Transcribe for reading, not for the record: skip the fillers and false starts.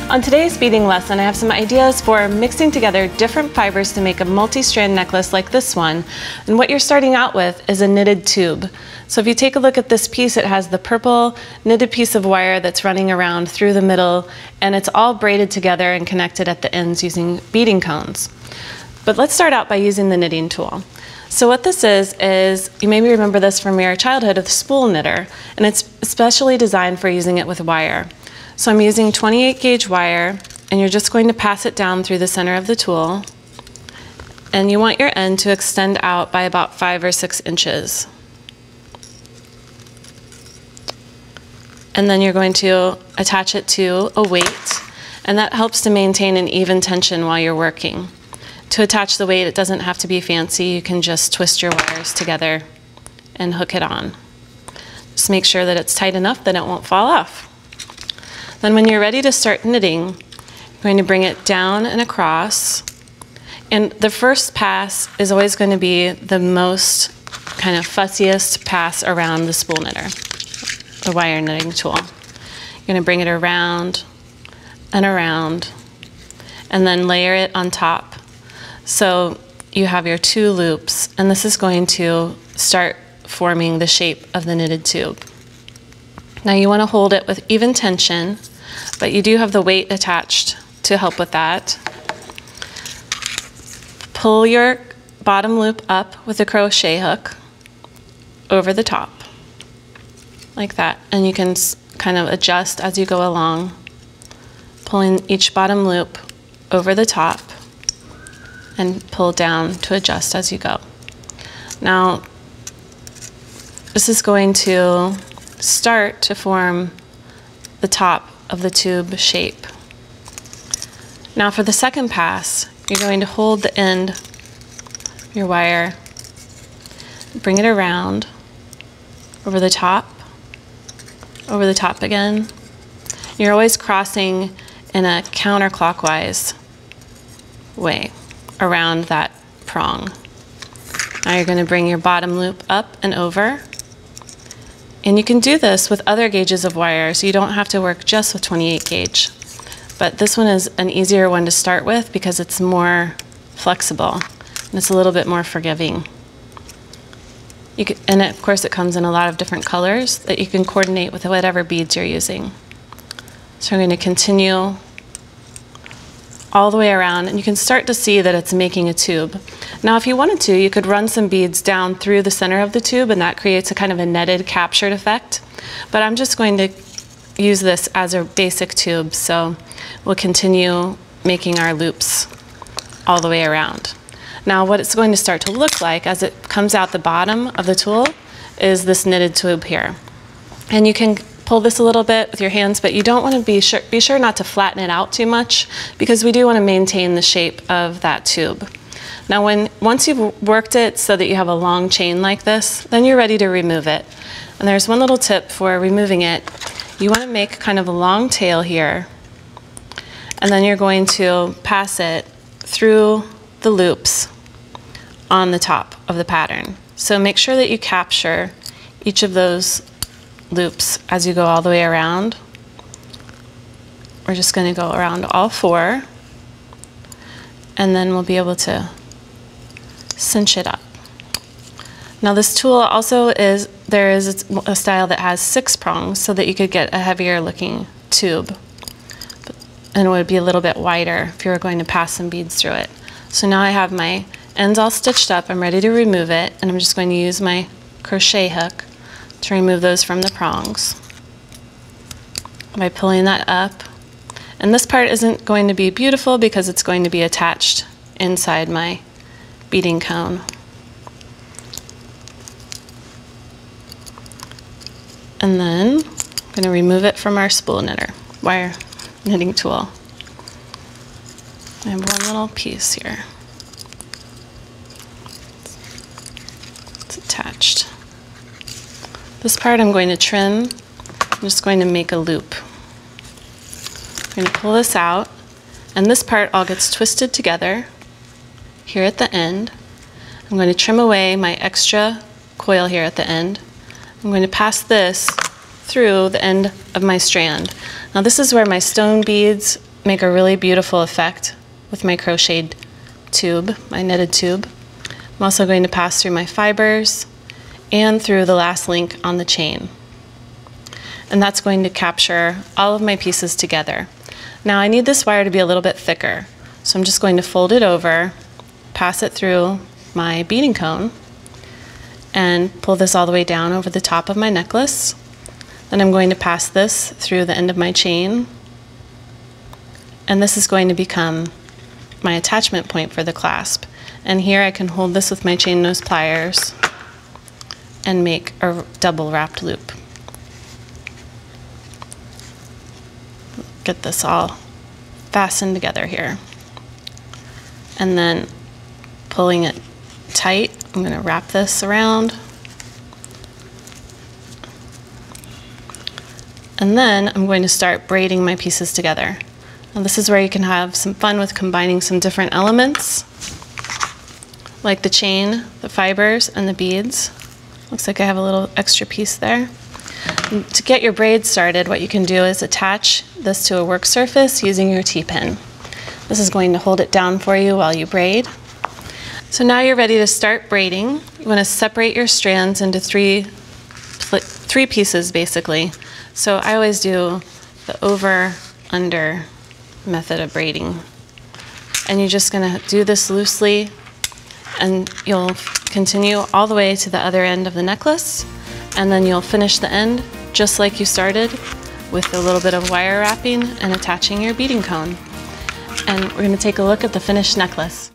On today's beading lesson, I have some ideas for mixing together different fibers to make a multi-strand necklace like this one. And what you're starting out with is a knitted tube. So if you take a look at this piece, it has the purple knitted piece of wire that's running around through the middle, and it's all braided together and connected at the ends using beading cones. But let's start out by using the knitting tool. So what this is you maybe remember this from your childhood, a spool knitter, and it's especially designed for using it with wire. So I'm using 28 gauge wire, and you're just going to pass it down through the center of the tool, and you want your end to extend out by about 5 or 6 inches. And then you're going to attach it to a weight, and that helps to maintain an even tension while you're working. To attach the weight, it doesn't have to be fancy. You can just twist your wires together and hook it on. Just make sure that it's tight enough that it won't fall off. Then when you're ready to start knitting, you're going to bring it down and across. And the first pass is always going to be the most kind of fussiest pass around the spool knitter, the wire knitting tool. You're going to bring it around and around, and then layer it on top. So you have your 2 loops, and this is going to start forming the shape of the knitted tube. Now you want to hold it with even tension, but you do have the weight attached to help with that. Pull your bottom loop up with a crochet hook over the top, like that, and you can kind of adjust as you go along, pulling each bottom loop over the top and pull down to adjust as you go. Now, this is going to start to form the top of the tube shape. Now for the second pass, you're going to hold the end of your wire, bring it around, over the top again. You're always crossing in a counterclockwise way around that prong. Now you're going to bring your bottom loop up and over. And you can do this with other gauges of wire, so you don't have to work just with 28 gauge. But this one is an easier one to start with because it's more flexible and it's a little bit more forgiving. And of course it comes in a lot of different colors that you can coordinate with whatever beads you're using. So I'm going to continue all the way around, and you can start to see that it's making a tube. Now if you wanted to, you could run some beads down through the center of the tube, and that creates a kind of a netted captured effect. But I'm just going to use this as a basic tube, so we'll continue making our loops all the way around. Now what it's going to start to look like as it comes out the bottom of the tool is this knitted tube here. And you can pull this a little bit with your hands, but you don't want to be sure not to flatten it out too much, because we do want to maintain the shape of that tube. Now once you've worked it so that you have a long chain like this, then you're ready to remove it. And there's one little tip for removing it. You want to make kind of a long tail here, and then you're going to pass it through the loops on the top of the pattern. So make sure that you capture each of those loops as you go all the way around. We're just going to go around all 4, and then we'll be able to cinch it up. Now this tool also there is a style that has 6 prongs so that you could get a heavier looking tube, and it would be a little bit wider if you were going to pass some beads through it. So now I have my ends all stitched up, I'm ready to remove it, and I'm just going to use my crochet hook to remove those from the prongs by pulling that up. And this part isn't going to be beautiful because it's going to be attached inside my beading cone. And then I'm going to remove it from our spool knitter, wire knitting tool. I have one little piece here. It's attached. This part I'm going to trim. I'm just going to make a loop. I'm going to pull this out, and this part all gets twisted together here at the end. I'm going to trim away my extra coil here at the end. I'm going to pass this through the end of my strand. Now this is where my stone beads make a really beautiful effect with my crocheted tube, my knitted tube. I'm also going to pass through my fibers and through the last link on the chain. And that's going to capture all of my pieces together. Now I need this wire to be a little bit thicker, so I'm just going to fold it over, pass it through my beading cone, and pull this all the way down over the top of my necklace. Then I'm going to pass this through the end of my chain, and this is going to become my attachment point for the clasp. And here I can hold this with my chain nose pliers and make a double wrapped loop. Get this all fastened together here. And then pulling it tight, I'm going to wrap this around. And then I'm going to start braiding my pieces together. Now this is where you can have some fun with combining some different elements, like the chain, the fibers, and the beads. Looks like I have a little extra piece there. And to get your braids started, what you can do is attach this to a work surface using your T-pin. This is going to hold it down for you while you braid. So now you're ready to start braiding. You want to separate your strands into three pieces basically. So I always do the over-under method of braiding. And you're just going to do this loosely, and you'll continue all the way to the other end of the necklace, and then you'll finish the end just like you started, with a little bit of wire wrapping and attaching your beading cone. And we're going to take a look at the finished necklace.